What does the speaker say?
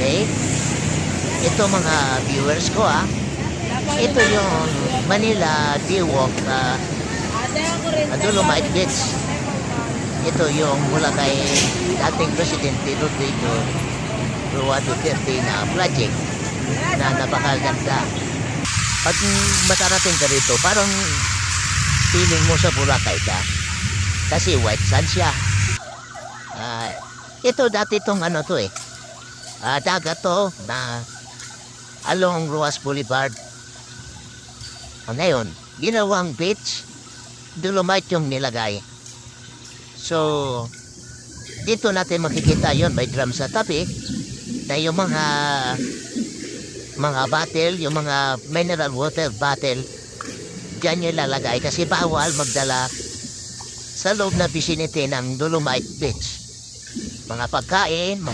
Okay? Ito mga viewers ko ito yung Manila Diwak Dolomite Beach. Ito yung mula kay dating Presidente Rodrigo Roa Duterte na project na napakaganda. Pag matarating ka rito, parang feeling mo sa Boracay ka. Kasi white sand siya. Ito dati itong dagat to na along Roas Boulevard. Ngayon, ginawang beach, Dolomite yung nilagay. So, dito natin makikita yon, may drum sa tabi na yung mga bottle, yung mga mineral water bottle, dyan yung lalagay kasi bawal magdala sa loob na vicinity ng Dolomite Beach. Mga pagkain,